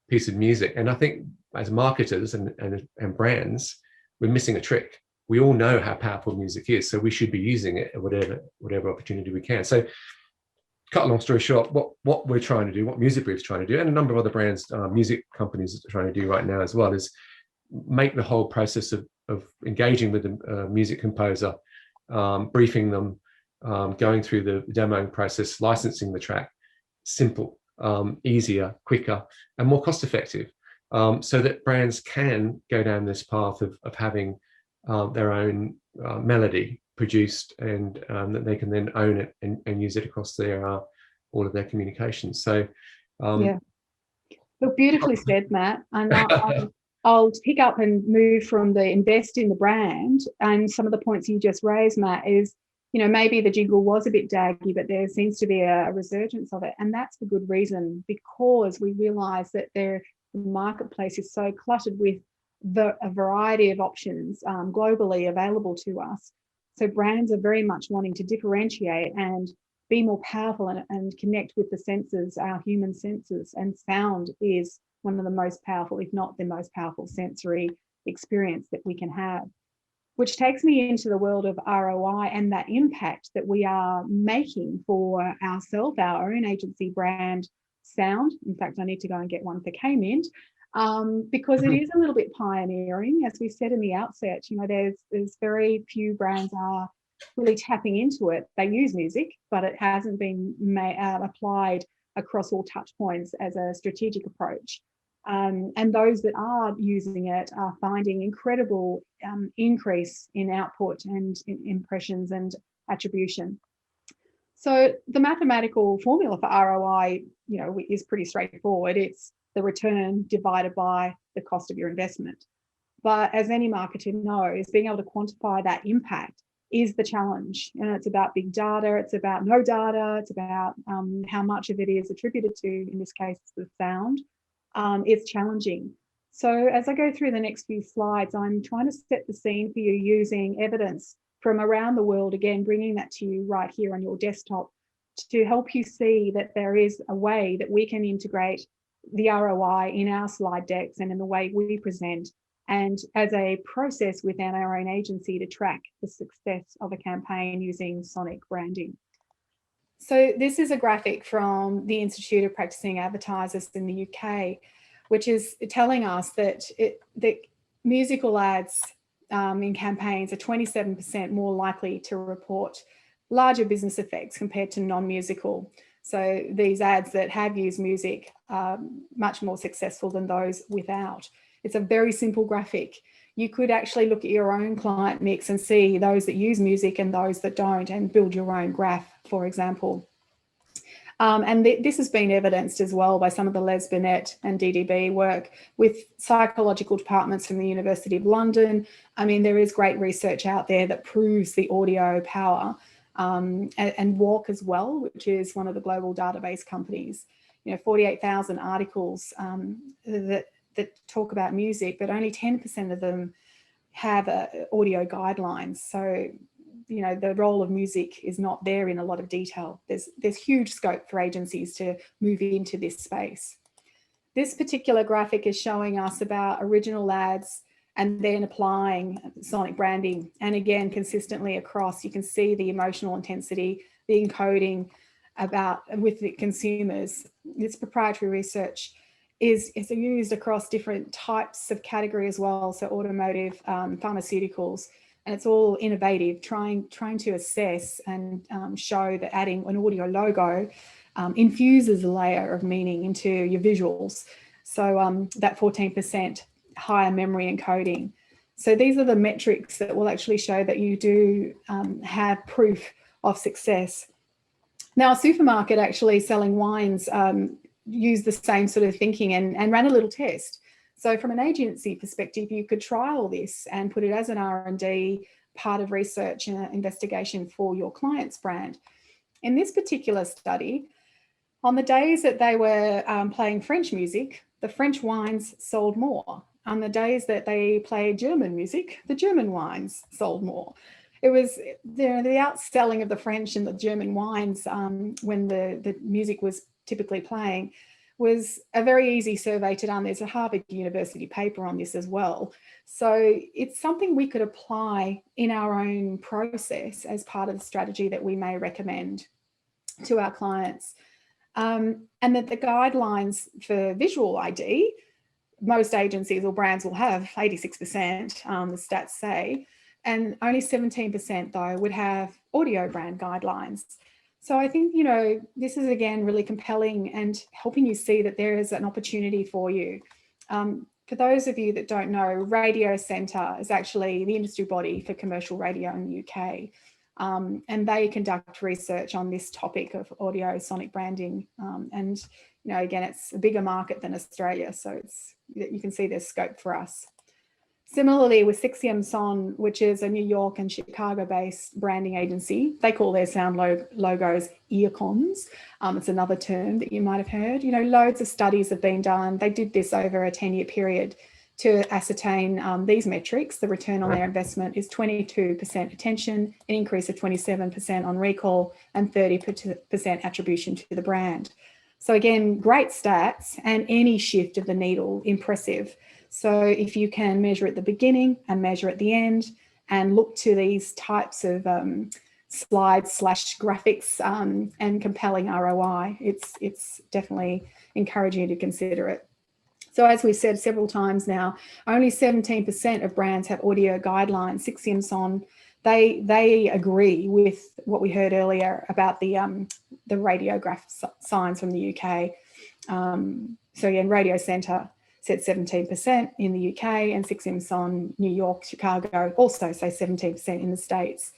piece of music. And I think as marketers and brands, we're missing a trick. We all know how powerful music is, so we should be using it at whatever opportunity we can. So, cut a long story short, what we're trying to do, what Music Brief's trying to do, and a number of other brands, music companies are trying to do right now as well, is make the whole process of engaging with the music composer, briefing them, going through the demoing process, licensing the track, simple, easier, quicker, and more cost-effective, so that brands can go down this path of having their own melody produced, and that they can then own it and use it across their all of their communications. So yeah, look, beautifully said, Matt. And I'll pick up and move from the invest in the brand, and some of the points you just raised, Matt, is maybe the jingle was a bit daggy, but there seems to be a resurgence of it, and that's for good reason, because we realise that the marketplace is so cluttered with a variety of options globally available to us. So brands are very much wanting to differentiate and be more powerful and connect with the senses, our human senses, and sound is one of the most powerful, if not the most powerful sensory experience that we can have. Which takes me into the world of ROI and that impact that we are making for ourselves, our own agency brand Sound. In fact, I need to go and get one for K-Mint, because it is a little bit pioneering. As we said in the outset, there's very few brands are really tapping into it. They use music, but it hasn't been applied across all touch points as a strategic approach. And those that are using it are finding incredible increase in output and in impressions and attribution. So the mathematical formula for ROI, is pretty straightforward. It's the return divided by the cost of your investment. But as any marketer knows, being able to quantify that impact is the challenge. And it's about big data, it's about no data, it's about how much of it is attributed to, in this case, the sound. It's challenging. So as I go through the next few slides, I'm trying to set the scene for you using evidence from around the world, again, bringing that to you right here on your desktop to help you see that there is a way that we can integrate the ROI in our slide decks and in the way we present, and as a process within our own agency to track the success of a campaign using sonic branding. So this is a graphic from the Institute of Practicing Advertisers in the UK, which is telling us that the musical ads in campaigns are 27% more likely to report larger business effects compared to non-musical. So these ads that have used music are much more successful than those without. It's a very simple graphic. you could actually look at your own client mix and see those that use music and those that don't, and build your own graph, for example. This has been evidenced as well by some of the Les Binet and DDB work with psychological departments from the University of London. I mean, there is great research out there that proves the audio power, and WARC as well, which is one of the global database companies. 48,000 articles that talk about music, but only 10% of them have audio guidelines. So, the role of music is not there in a lot of detail. There's huge scope for agencies to move into this space. This particular graphic is showing us about original ads and then applying sonic branding. And again, consistently across, you can see the emotional intensity, the encoding with the consumers. This proprietary research is used across different types of category as well. So automotive, pharmaceuticals, and it's all innovative, trying to assess and show that adding an audio logo infuses a layer of meaning into your visuals. So that 14% higher memory encoding. So these are the metrics that will actually show that you do have proof of success. Now, a supermarket actually selling wines used the same sort of thinking and ran a little test. So from an agency perspective, you could trial this and put it as an R&D part of research and investigation for your client's brand. In this particular study, on the days that they were playing French music, the French wines sold more. On the days that they played German music, the German wines sold more. It was the outselling of the French and the German wines when the music was typically playing was a very easy survey to done. There's a Harvard University paper on this as well. So it's something we could apply in our own process as part of the strategy that we may recommend to our clients. And that the guidelines for visual ID, most agencies or brands will have 86%, the stats say, and only 17% though would have audio brand guidelines. So I think, this is again really compelling and helping you see that there is an opportunity for you. For those of you that don't know, Radio Centre is actually the industry body for commercial radio in the UK. And they conduct research on this topic of audio sonic branding. And, again, it's a bigger market than Australia. So you can see there's scope for us. Similarly with 6M Son, which is a New York and Chicago-based branding agency, they call their sound logos earcons. It's another term that you might have heard. Loads of studies have been done. They did this over a 10-year period to ascertain these metrics. The return on their investment is 22% attention, an increase of 27% on recall, and 30% attribution to the brand. So again, great stats, and any shift of the needle, impressive. So if you can measure at the beginning and measure at the end and look to these types of slides/graphics and compelling ROI, it's definitely encouraging you to consider it. So as we've said several times now, only 17% of brands have audio guidelines. 6M Son, they agree with what we heard earlier about the radiograph signs from the UK. So again, Radio Centre said 17% in the UK, and 6M Son, New York, Chicago also say 17% in the States.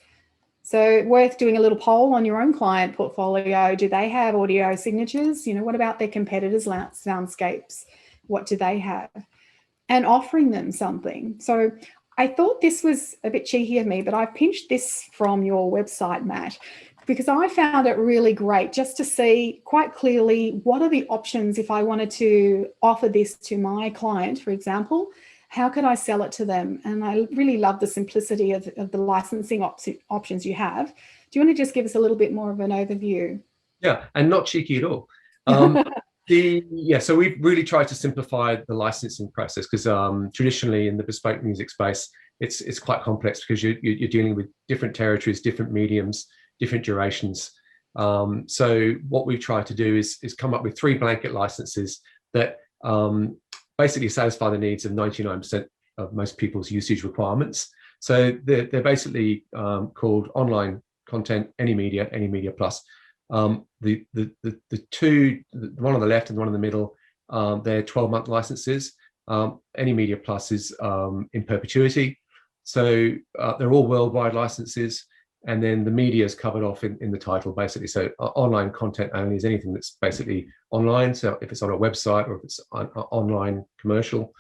So worth doing a little poll on your own client portfolio. Do they have audio signatures? What about their competitors' soundscapes? What do they have? And offering them something. So I thought this was a bit cheeky of me, but I pinched this from your website, Matt, because I found it really great just to see quite clearly what are the options if I wanted to offer this to my client, for example. How could I sell it to them? And I really love the simplicity of the licensing options you have. Do you want to just give us a little bit more of an overview? Yeah, and not cheeky at all. So we've really tried to simplify the licensing process because traditionally in the bespoke music space, it's quite complex because you're dealing with different territories, different mediums, different durations. So what we've tried to do is come up with 3 blanket licenses that basically satisfy the needs of 99% of most people's usage requirements. So they're basically called online content, any media plus. The two, the one on the left and the one in the middle, they're 12-month licenses. Any Media Plus is in perpetuity. So they're all worldwide licenses. And then the media is covered off in the title, basically. So online content only is anything that's basically online. So if it's on a website or if it's online commercial.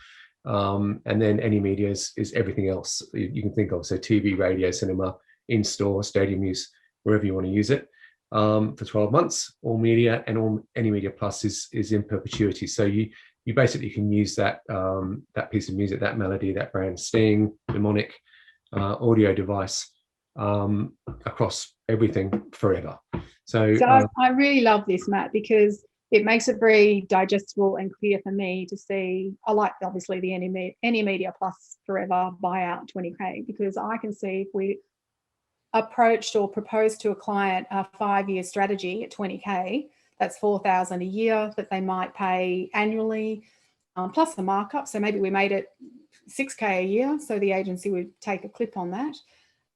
And then any media is everything else you can think of. So TV, radio, cinema, in-store, stadium use, wherever you want to use it. For 12 months, all media and Any Media Plus is in perpetuity. So you basically can use that piece of music, that melody, that brand sting, mnemonic, audio device across everything forever. So I really love this, Matt, because it makes it very digestible and clear for me to see. I like obviously the Any Media Plus Forever buyout 20K, because I can see if we approached or proposed to a client a 5-year strategy at 20K, that's $4,000 a year that they might pay annually, plus the markup. So maybe we made it $6K a year, so the agency would take a clip on that.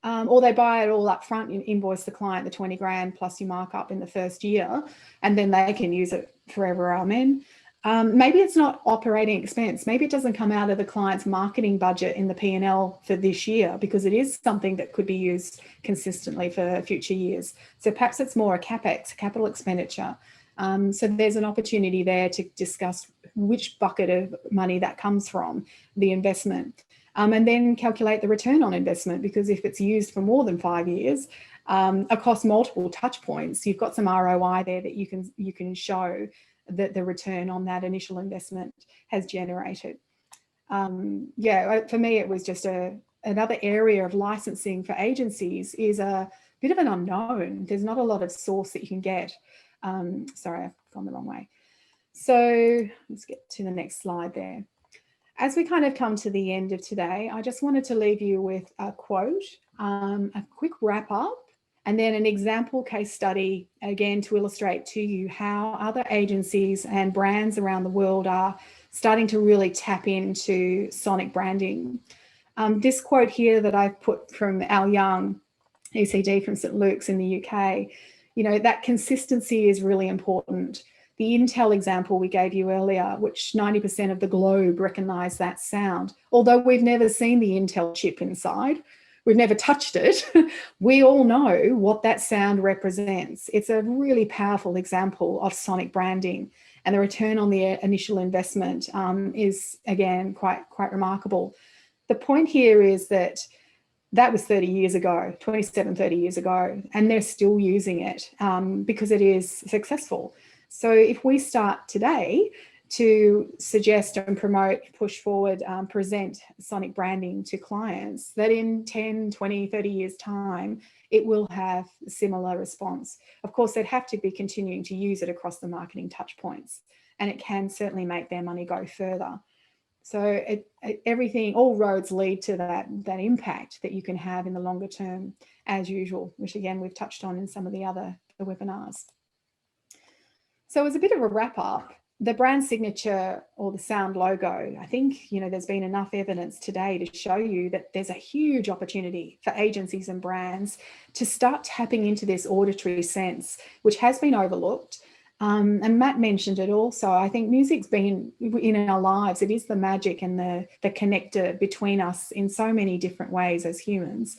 Or they buy it all up front, you invoice the client the 20 grand plus your markup in the first year, and then they can use it forever, amen. Maybe it's not operating expense. Maybe it doesn't come out of the client's marketing budget in the P&L for this year, because it is something that could be used consistently for future years. So perhaps it's more a CapEx, capital expenditure. So there's an opportunity there to discuss which bucket of money that comes from, the investment. And then calculate the return on investment, because if it's used for more than 5 years across multiple touch points, you've got some ROI there that you can show that the return on that initial investment has generated. For me, it was just another area of licensing for agencies is a bit of an unknown. There's not a lot of source that you can get. Sorry, I've gone the wrong way. So let's get to the next slide there. As we kind of come to the end of today, I just wanted to leave you with a quote, a quick wrap up, and then an example case study, again, to illustrate to you how other agencies and brands around the world are starting to really tap into sonic branding. This quote here that I've put from Al Young, ECD from St. Luke's in the UK, that consistency is really important. The Intel example we gave you earlier, which 90% of the globe recognize that sound. Although we've never seen the Intel chip inside, we've never touched it, we all know what that sound represents. It's a really powerful example of sonic branding, and the return on the initial investment is, again, quite remarkable. The point here is that was 30 years ago, 30 years ago, and they're still using it because it is successful. So if we start today to suggest and promote, push forward, present sonic branding to clients, that in 10, 20, 30 years time, it will have a similar response. Of course, they'd have to be continuing to use it across the marketing touch points, and it can certainly make their money go further. So everything, all roads lead to that impact that you can have in the longer term, as usual, which again, we've touched on in some of the other webinars. So as a bit of a wrap up, the brand signature or the sound logo, I think, there's been enough evidence today to show you that there's a huge opportunity for agencies and brands to start tapping into this auditory sense, which has been overlooked. And Matt mentioned it also. I think music's been in our lives. It is the magic and the connector between us in so many different ways as humans.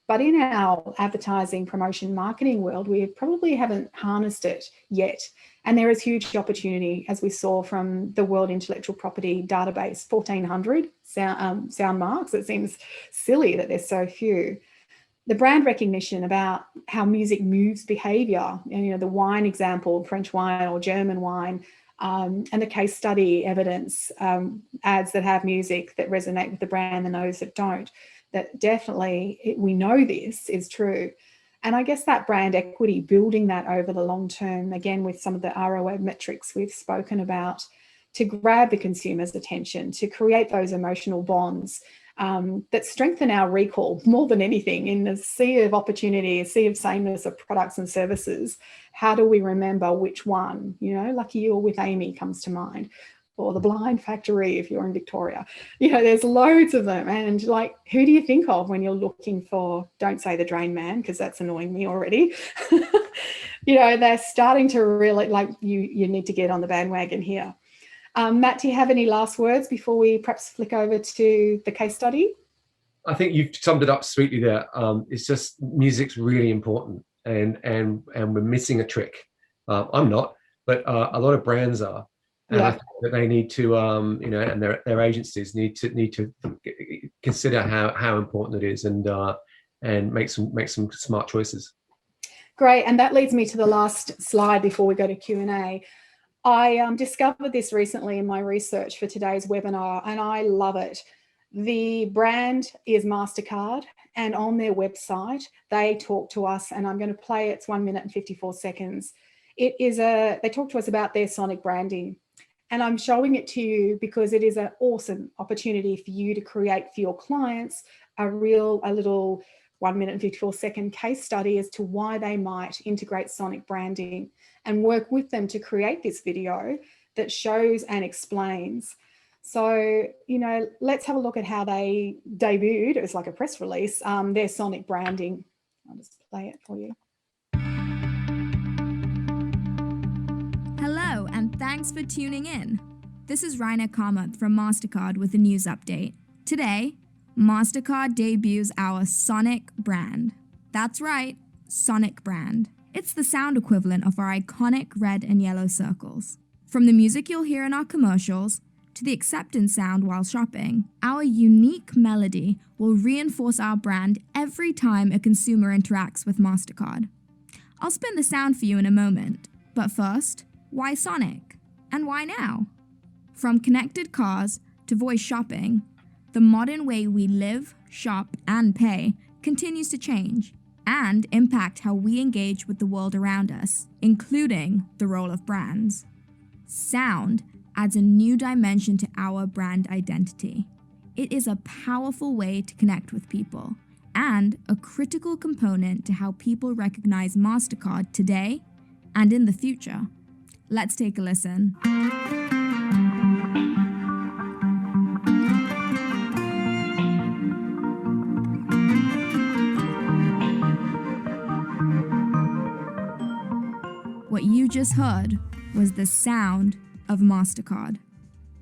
But in our advertising, promotion, marketing world, we probably haven't harnessed it yet. And there is huge opportunity, as we saw from the World Intellectual Property Database, 1,400 sound marks. It seems silly that there's so few. The brand recognition about how music moves behaviour, and the wine example, French wine or German wine, and the case study evidence, ads that have music that resonate with the brand and those that don't, that definitely we know this is true. And I guess that brand equity, building that over the long term, again, with some of the ROI metrics we've spoken about, to grab the consumer's attention, to create those emotional bonds that strengthen our recall more than anything in the sea of opportunity, a sea of sameness of products and services. How do we remember which one? Lucky You with Amy comes to mind, or The Blind Factory if you're in Victoria. There's loads of them. And who do you think of when you're looking for, don't say The Drain Man, because that's annoying me already. They're starting to really, you need to get on the bandwagon here. Matt, do you have any last words before we perhaps flick over to the case study? I think you've summed it up sweetly there. It's just music's really important, and we're missing a trick. I'm not, but a lot of brands are, and I think that they need to, and their agencies need to consider how important it is, and make some smart choices. Great, and that leads me to the last slide before we go to Q&A. I discovered this recently in my research for today's webinar, and I love it. The brand is MasterCard, and on their website, they talk to us, and I'm going to play it's 1 minute and 54 seconds. They talk to us about their sonic branding, and I'm showing it to you because it is an awesome opportunity for you to create for your clients a little 1 minute and 54 second case study as to why they might integrate sonic branding, and work with them to create this video that shows and explains. So, let's have a look at how they debuted. It was like a press release, their sonic branding. I'll just play it for you. Hello, and thanks for tuning in. This is Raina Kamath from MasterCard with a news update. Today, MasterCard debuts our Sonic brand. That's right, Sonic brand. It's the sound equivalent of our iconic red and yellow circles. From the music you'll hear in our commercials, to the acceptance sound while shopping, our unique melody will reinforce our brand every time a consumer interacts with MasterCard. I'll spin the sound for you in a moment, but first, why Sonic? And why now? From connected cars to voice shopping, the modern way we live, shop, and pay continues to change and impact how we engage with the world around us, including the role of brands. Sound adds a new dimension to our brand identity. It is a powerful way to connect with people and a critical component to how people recognize MasterCard today and in the future. Let's take a listen. What you just heard was the sound of MasterCard.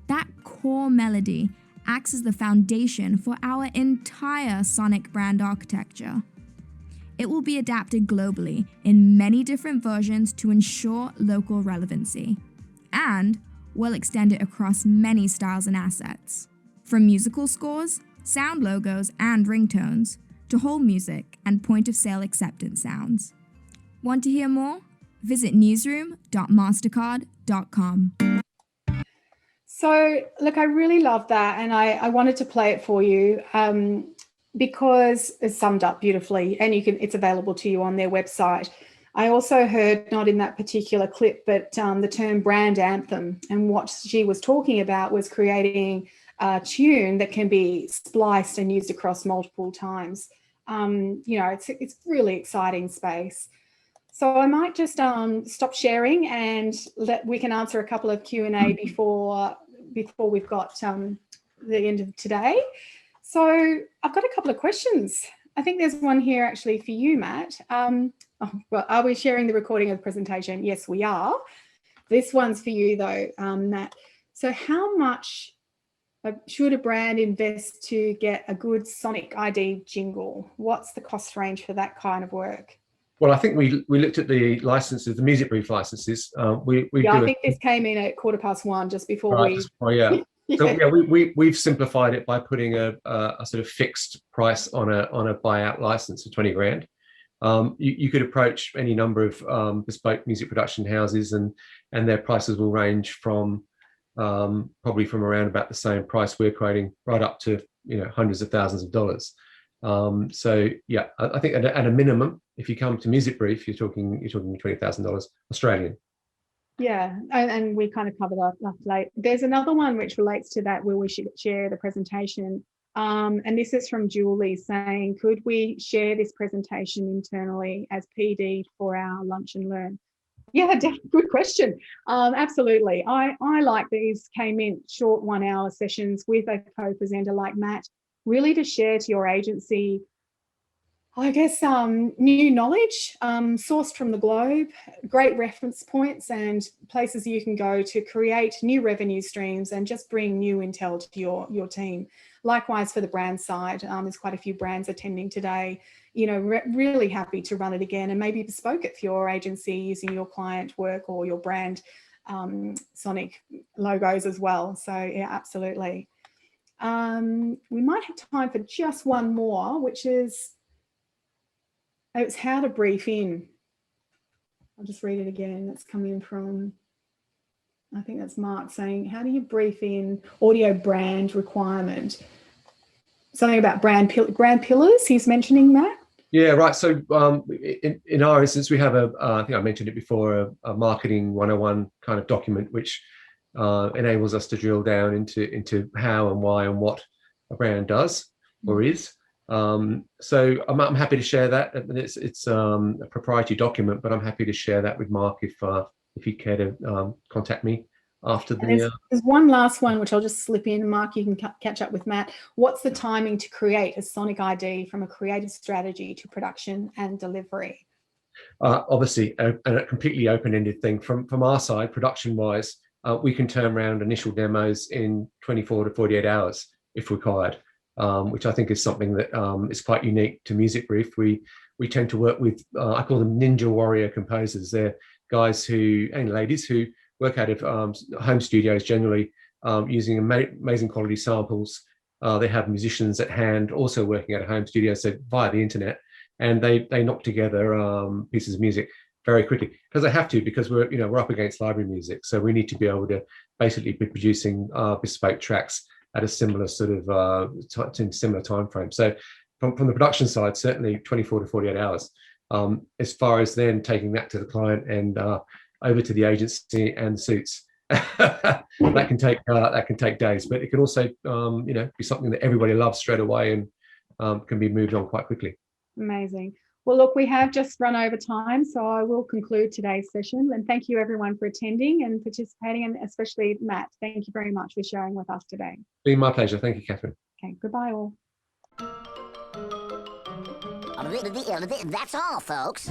That core melody acts as the foundation for our entire Sonic brand architecture. It will be adapted globally in many different versions to ensure local relevancy, and will extend it across many styles and assets. From musical scores, sound logos, and ringtones, to hold music and point-of-sale acceptance sounds. Want to hear more? Visit newsroom.mastercard.com. So, look, I really love that, and I wanted to play it for you because it's summed up beautifully, and it's available to you on their website. I also heard, not in that particular clip, but the term brand anthem, and what she was talking about was creating a tune that can be spliced and used across multiple times. It's really exciting space. So I might just stop sharing, and we can answer a couple of Q&A before we've got the end of today. So I've got a couple of questions. I think there's one here actually for you, Matt. Are we sharing the recording of the presentation? Yes, we are. This one's for you though, Matt. So how much should a brand invest to get a good Sonic ID jingle? What's the cost range for that kind of work? Well, I think we looked at the licenses, the music brief licenses. I think this came in at 1:15 just before we. Oh, yeah. So yeah, we've simplified it by putting a sort of fixed price on a buyout license of 20 grand. You could approach any number of bespoke music production houses, and their prices will range from probably from around about the same price we're quoting, right up to hundreds of thousands of dollars. So yeah, I think at a minimum, if you come to Music Brief, you're talking $20,000 Australian. Yeah, and we kind of covered that late. There's another one which relates to that where we should share the presentation. And this is from Julie saying, could we share this presentation internally as PD for our Lunch and Learn? Yeah, good question. Absolutely. I like these K-Mint short 1 hour sessions with a co-presenter like Matt, really to share to your agency I guess new knowledge sourced from the globe, great reference points and places you can go to create new revenue streams and just bring new intel to your team. Likewise for the brand side, there's quite a few brands attending today. You know, really happy to run it again and maybe bespoke it for your agency using your client work or your brand Sonic logos as well. So yeah, absolutely. We might have time for just one more, which is it's how to brief in. I'll just read it again. It's coming from, I think that's Mark saying, how do you brief in audio brand requirement? Something about brand pillars he's mentioning, Matt. Yeah, right. So in our instance, we have I think I mentioned it before, a marketing 101 kind of document, which enables us to drill down into how and why and what a brand does or is. So I'm happy to share that. It's a proprietary document, but I'm happy to share that with Mark if you'd care to contact me after the. There's one last one which I'll just slip in. Mark, you can catch up with Matt. What's the timing to create a Sonic ID from a creative strategy to production and delivery? Obviously, a completely open-ended thing from our side, production-wise. We can turn around initial demos in 24 to 48 hours if required. Which I think is something that is quite unique to Music Brief. We tend to work with, I call them ninja warrior composers. They're guys and ladies who work out of home studios generally using amazing quality samples. They have musicians at hand also working at a home studio, so via the internet, and they knock together pieces of music very quickly because they have to, because we're up against library music, so we need to be able to basically be producing bespoke tracks at a similar sort of similar time frame. So from the production side, certainly 24 to 48 hours. As far as then taking that to the client and over to the agency and suits, that can take days. But it can also be something that everybody loves straight away and can be moved on quite quickly. Amazing. Well, look, we have just run over time, so I will conclude today's session. And thank you everyone for attending and participating, and especially Matt, thank you very much for sharing with us today. Been my pleasure. Thank you, Catherine. Okay, goodbye all. That's all, folks.